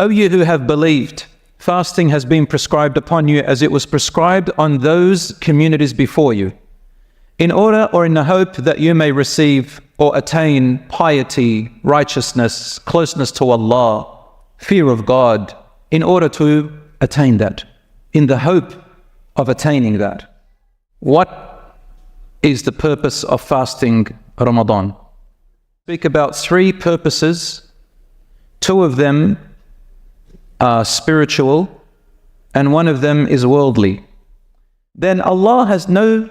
O you who have believed, fasting has been prescribed upon you as it was prescribed on those communities before you, in order or in the hope that you may receive or attain piety, righteousness, closeness to Allah, fear of God, in order to attain that, in the hope of attaining that. What is the purpose of fasting Ramadan? Speak about three purposes. Two of them are spiritual and one of them is worldly. Then Allah has no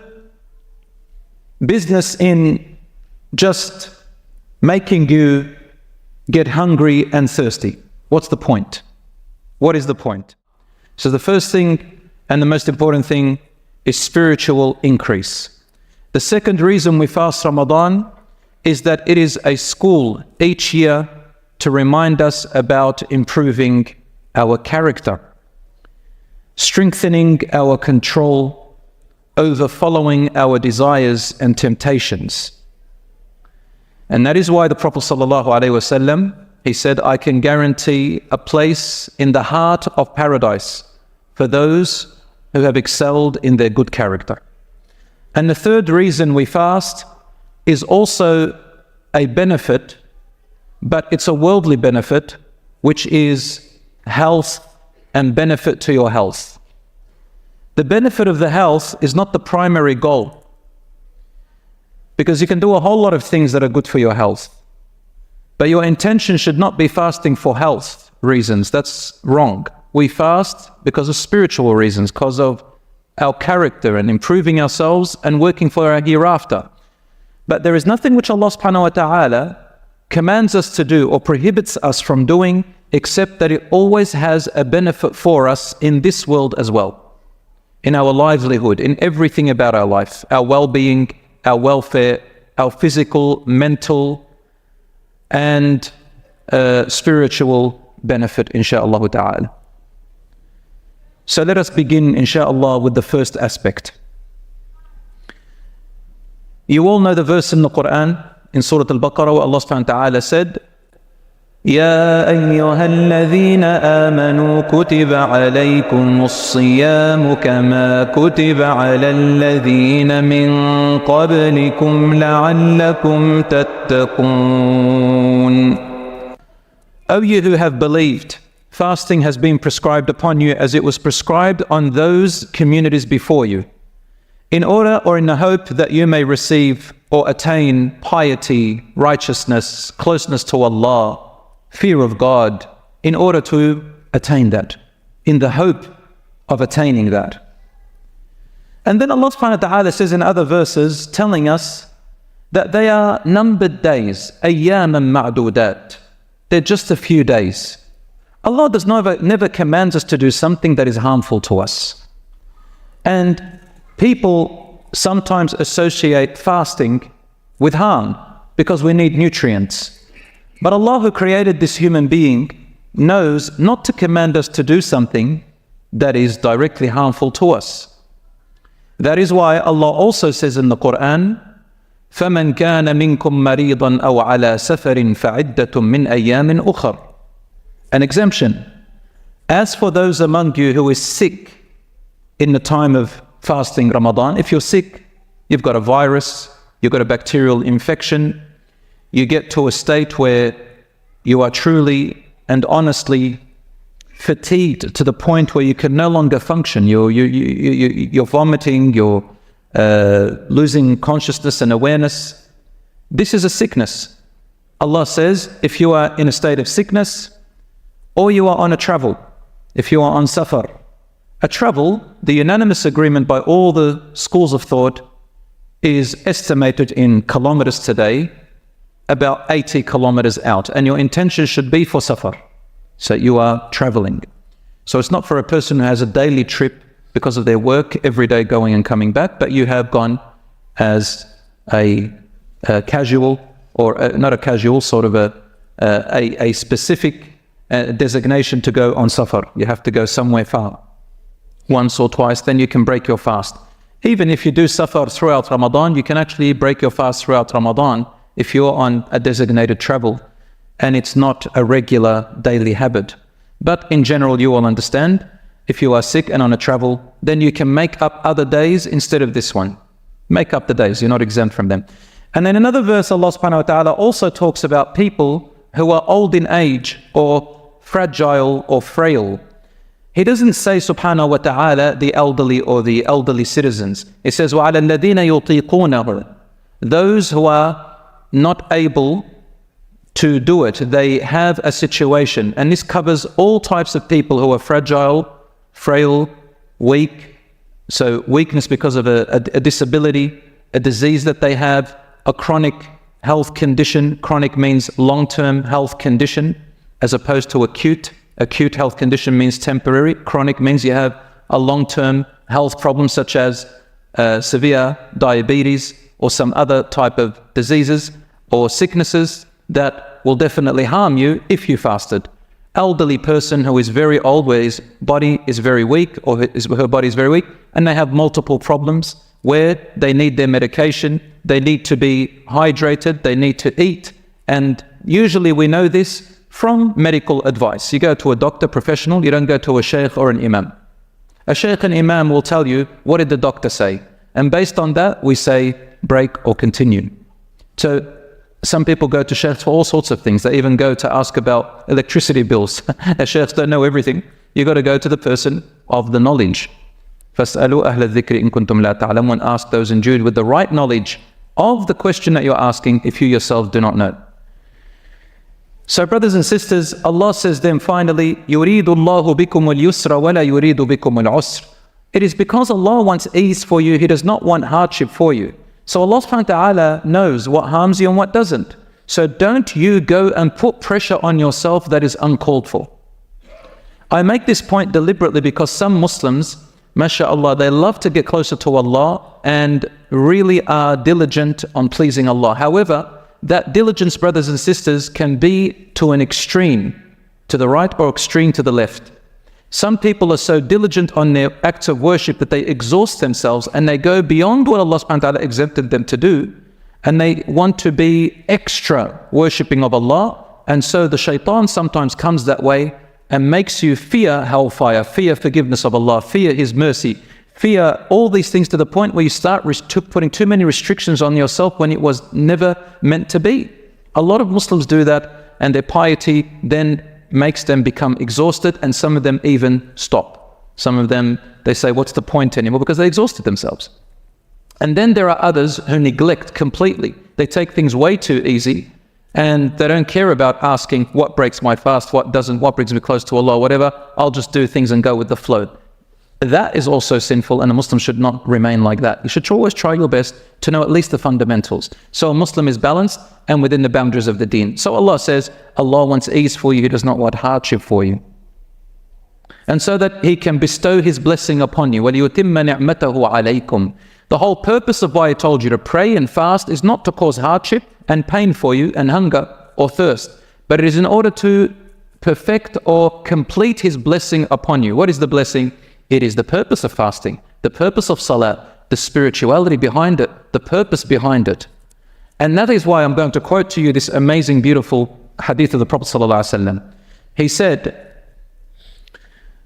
business in just making you get hungry and thirsty. What's the point? What is the point? So the first thing and the most important thing is spiritual increase. The second reason we fast Ramadan is that it is a school each year to remind us about improving our character, strengthening our control over following our desires and temptations. And that is why the Prophet ﷺ, he said, I can guarantee a place in the heart of paradise for those who have excelled in their good character. And the third reason we fast is also a benefit, but it's a worldly benefit, which is health and benefit to your health. The benefit of the health is not the primary goal, because you can do a whole lot of things that are good for your health. But your intention should not be fasting for health reasons. That's wrong. We fast because of spiritual reasons, because of our character and improving ourselves and working for our hereafter. But there is nothing which Allah subhanahu wa ta'ala commands us to do or prohibits us from doing except that it always has a benefit for us in this world as well, in our livelihood, in everything about our life, our well-being, our welfare, our physical, mental, and spiritual benefit, insha'Allah ta'ala. So let us begin, insha'Allah, with the first aspect. You all know the verse in the Quran, in Surah Al-Baqarah, where Allah subhanahu wa ta'ala said, يا أيها الذين آمنوا كتب عليكم الصيام كما كتب على الذين من قبلكم لعلكم تتقون. O you who have believed, fasting has been prescribed upon you as it was prescribed on those communities before you, in order or in the hope that you may receive or attain piety, righteousness, closeness to Allah, fear of God, in order to attain that, in the hope of attaining that. And then Allah subhanahu wa ta'ala says in other verses, telling us that they are numbered days, ayyaman ma'dudat. They're just a few days. Allah does never commands us to do something that is harmful to us. And people sometimes associate fasting with harm because we need nutrients. But Allah, who created this human being, knows not to command us to do something that is directly harmful to us. That is why Allah also says in the Quran, فَمَنْ كَانَ مِنْكُمْ مَرِيضًا أَوْ عَلَى سَفَرٍ فَعِدَّةٌ مِّنْ أَيَّامٍ أُخَرٍ. An exemption. As for those among you who is sick in the time of fasting Ramadan, if you're sick, you've got a virus, you've got a bacterial infection, you get to a state where you are truly and honestly fatigued to the point where you can no longer function. You're vomiting, you're losing consciousness and awareness. This is a sickness. Allah says, if you are in a state of sickness, or you are on a travel, if you are on safar. A travel, the unanimous agreement by all the schools of thought, is estimated in kilometers today, about 80 kilometers out, and your intention should be for safar. So you are traveling. So it's not for a person who has a daily trip because of their work, every day going and coming back, but you have gone as a casual, or not a casual, sort of a specific designation to go on safar. You have to go somewhere far, once or twice, then you can break your fast. Even if you do safar throughout Ramadan, you can actually break your fast throughout Ramadan if you're on a designated travel and it's not a regular daily habit. But in general, you will understand, if you are sick and on a travel, then you can make up other days instead of this one. Make up the days, you're not exempt from them. And then another verse, Allah subhanahu wa ta'ala also talks about people who are old in age or fragile or frail. He doesn't say subhanahu wa ta'ala the elderly or the elderly citizens. It says وَعَلَى الَّذِينَ يُطِيقُونَهُ, those who are not able to do it, they have a situation. And this covers all types of people who are fragile, frail, weak. So weakness because of a disability, a disease that they have, a chronic health condition. Chronic means long-term health condition as opposed to acute. Acute health condition means temporary. Chronic means you have a long-term health problem such as severe diabetes or some other type of diseases or sicknesses that will definitely harm you if you fasted. Elderly person who is very old, where his body is very weak or her body is very weak, and they have multiple problems where they need their medication, they need to be hydrated, they need to eat. And usually we know this from medical advice. You go to a doctor, professional, you don't go to a sheikh or an imam. A sheikh and imam will tell you, what did the doctor say? And based on that, we say break or continue. So some people go to sheikhs for all sorts of things. They even go to ask about electricity bills. The sheikhs don't know everything. You got to go to the person of the knowledge. فَاسْأَلُوا أَهْلَ الذِّكْرِ إِن كُنْتُمْ لَا تَعْلَمُونَ. Ask those endued with the right knowledge of the question that you're asking if you yourself do not know. So brothers and sisters, Allah says then finally, يُرِيدُ اللَّهُ بِكُمُ الْيُسْرَ وَلَا يُرِيدُ بِكُمُ الْعُسْرَ. It is because Allah wants ease for you, He does not want hardship for you. So Allah subhanahu wa ta'ala knows what harms you and what doesn't. So don't you go and put pressure on yourself that is uncalled for. I make this point deliberately because some Muslims, mashallah, they love to get closer to Allah and really are diligent on pleasing Allah. However, that diligence, brothers and sisters, can be to an extreme to the right or extreme to the left. Some people are so diligent on their acts of worship that they exhaust themselves and they go beyond what Allah subhanahu wa ta'ala exempted them to do, and they want to be extra worshipping of Allah. And so the shaitan sometimes comes that way and makes you fear hellfire, fear forgiveness of Allah, fear His mercy, fear all these things, to the point where you start putting too many restrictions on yourself when it was never meant to be. A lot of Muslims do that, and their piety then makes them become exhausted, and some of them even stop. Some of them, they say, what's the point anymore? Because they exhausted themselves. And then there are others who neglect completely. They take things way too easy, and they don't care about asking what breaks my fast, what doesn't, what brings me close to Allah, whatever. I'll just do things and go with the flow. That is also sinful, and a Muslim should not remain like that. You should always try your best to know at least the fundamentals. So a Muslim is balanced and within the boundaries of the deen. So Allah says, Allah wants ease for you, He does not want hardship for you. And so that He can bestow His blessing upon you. وَلِيُتِمَّ نِعْمَتَهُ عَلَيْكُمْ. The whole purpose of why He told you to pray and fast is not to cause hardship and pain for you and hunger or thirst, but it is in order to perfect or complete His blessing upon you. What is the blessing? It is the purpose of fasting, the purpose of salah, the spirituality behind it, the purpose behind it. And that is why I'm going to quote to you this amazing, beautiful hadith of the Prophet ﷺ. He said,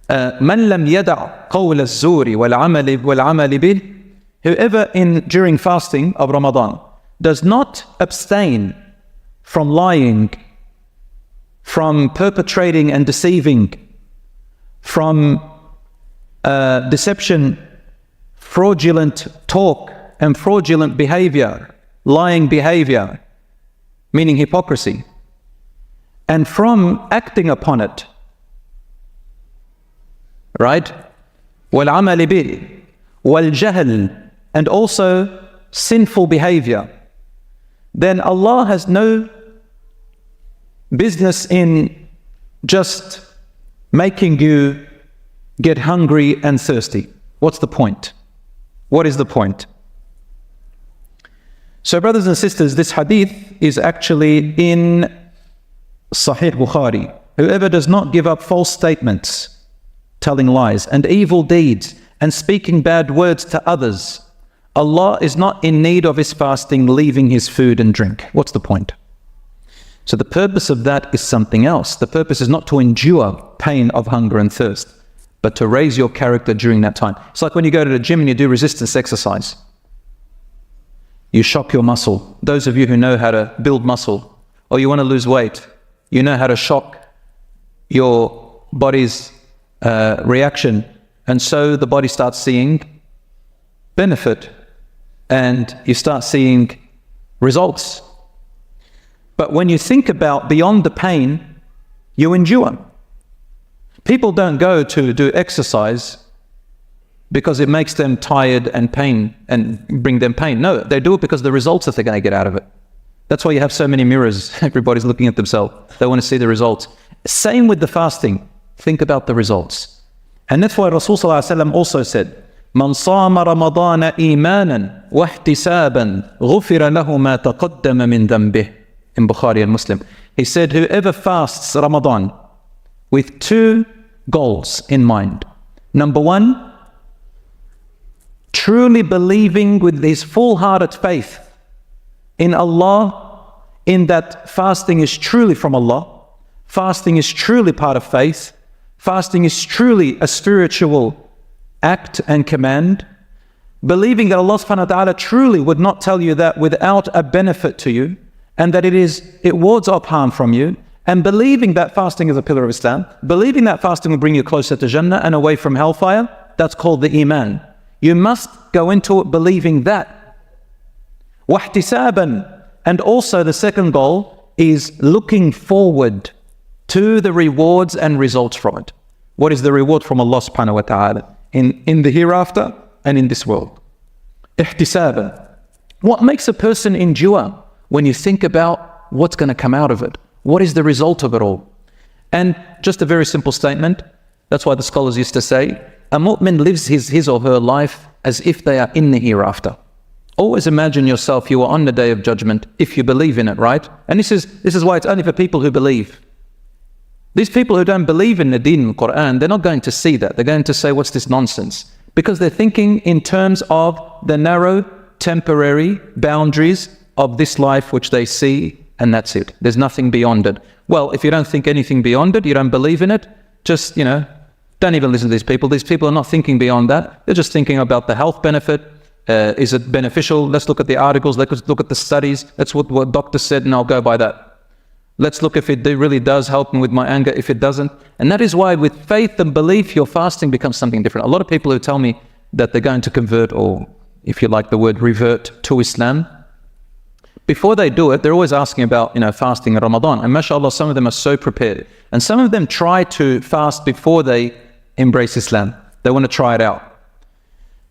مَنْ لَمْ يَدَعْ قَوْلَ الزُّورِ وَالْعَمَلِ بِهِ. Whoever during fasting of Ramadan does not abstain from lying, from perpetrating and deceiving, from deception, fraudulent talk and fraudulent behavior, lying behavior, meaning hypocrisy, and from acting upon it, right? وَالْعَمَلِ بِهِ وَالْجَهْلِ, and also sinful behavior, then Allah has no business in just making you get hungry and thirsty. What's the point? What is the point? So brothers and sisters, this hadith is actually in Sahih Bukhari. Whoever does not give up false statements, telling lies, and evil deeds, and speaking bad words to others, Allah is not in need of his fasting, leaving his food and drink. What's the point? So the purpose of that is something else. The purpose is not to endure pain of hunger and thirst, but to raise your character during that time. It's like when you go to the gym and you do resistance exercise. You shock your muscle. Those of you who know how to build muscle, or you want to lose weight, you know how to shock your body's reaction. And so the body starts seeing benefit and you start seeing results. But when you think about beyond the pain, you endure. People don't go to do exercise because it makes them tired and pain and bring them pain. No, they do it because of the results that they're going to get out of it. That's why you have so many mirrors. Everybody's looking at themselves. They want to see the results. Same with the fasting. Think about the results. And that's why Rasul Sallallahu Alaihi Wasallam also said, من صام رمضان إيمانا واحتسابا غفر له ما تقدم من ذنبه. In Bukhari and Muslim. He said, whoever fasts Ramadan with two goals in mind. Number one, truly believing with his full-hearted faith in Allah, in that fasting is truly from Allah, fasting is truly part of faith, fasting is truly a spiritual act and command, believing that Allah subhanahu wa ta'ala truly would not tell you that without a benefit to you, and that it wards off harm from you, and believing that fasting is a pillar of Islam, believing that fasting will bring you closer to Jannah and away from hellfire, that's called the Iman. You must go into it believing that. وَاحْتِسَابًا. And also the second goal is looking forward to the rewards and results from it. What is the reward from Allah subhanahu wa ta'ala in the hereafter and in this world? احتسابًا. What makes a person endure? When you think about what's going to come out of it, what is the result of it all? And just a very simple statement, that's why the scholars used to say, a mu'min lives his or her life as if they are in the hereafter. Always imagine yourself, you are on the day of judgment, if you believe in it, right? And this is why it's only for people who believe. These people who don't believe in the deen and Quran, they're not going to see that. They're going to say, what's this nonsense? Because they're thinking in terms of the narrow, temporary boundaries of this life which they see, and that's it. There's nothing beyond it. Well, if you don't think anything beyond it, you don't believe in it, just, don't even listen to these people. These people are not thinking beyond that. They're just thinking about the health benefit. Is it beneficial? Let's look at the articles. Let's look at the studies. That's what doctor said, and I'll go by that. Let's look if it really does help me with my anger, if it doesn't. And that is why with faith and belief, your fasting becomes something different. A lot of people who tell me that they're going to convert, or if you like the word, revert to Islam, before they do it, they're always asking about, fasting in Ramadan. And mashallah, some of them are so prepared. And some of them try to fast before they embrace Islam. They want to try it out.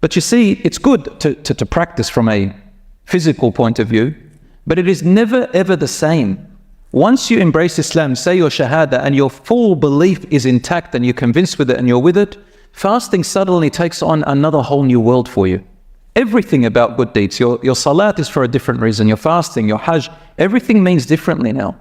But you see, it's good to practice from a physical point of view, but it is never ever the same. Once you embrace Islam, say your shahada, and your full belief is intact and you're convinced with it and you're with it, fasting suddenly takes on another whole new world for you. Everything about good deeds, your salat is for a different reason, your fasting, your hajj, everything means differently now.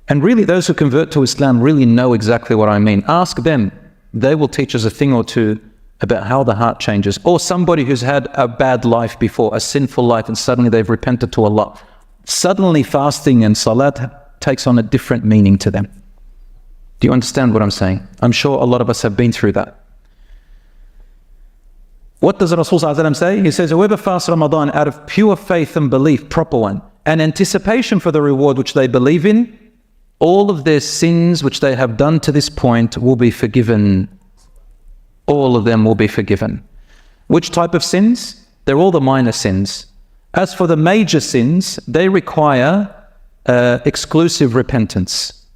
And really those who convert to Islam really know exactly what I mean. Ask them, they will teach us a thing or two about how the heart changes. Or somebody who's had a bad life before, a sinful life, and suddenly they've repented to Allah. Suddenly fasting and salat takes on a different meaning to them. Do you understand what I'm saying? I'm sure a lot of us have been through that. What does Rasul Sallallahu Alaihi Wasallam say? He says, whoever fasts Ramadan out of pure faith and belief, proper one, and anticipation for the reward which they believe in, all of their sins which they have done to this point will be forgiven. All of them will be forgiven. Which type of sins? They're all the minor sins. As for the major sins, they require exclusive repentance.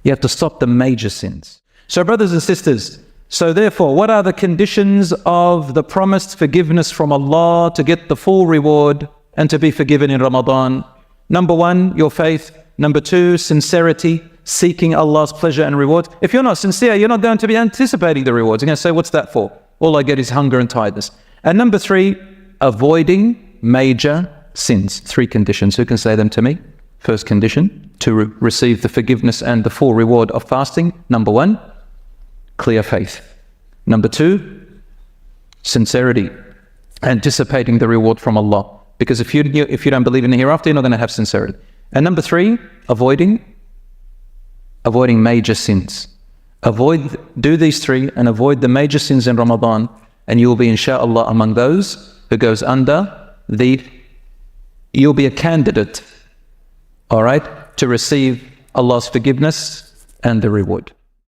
You have to stop the major sins. So brothers and sisters, so therefore, what are the conditions of the promised forgiveness from Allah to get the full reward and to be forgiven in Ramadan? Number one, your faith. Number two, sincerity, seeking Allah's pleasure and reward. If you're not sincere, you're not going to be anticipating the rewards. You're going to say, what's that for? All I get is hunger and tiredness. And number three, avoiding major sins. Three conditions. Who can say them to me? First condition, to receive the forgiveness and the full reward of fasting. Number one, clear faith. Number two, sincerity, anticipating the reward from Allah. Because if you don't believe in the hereafter, you're not going to have sincerity. And number 3, avoiding major sins. Do these 3 and avoid the major sins in Ramadan, and you will be, inshallah, among those who goes under you'll be a candidate, all right, to receive Allah's forgiveness and the reward.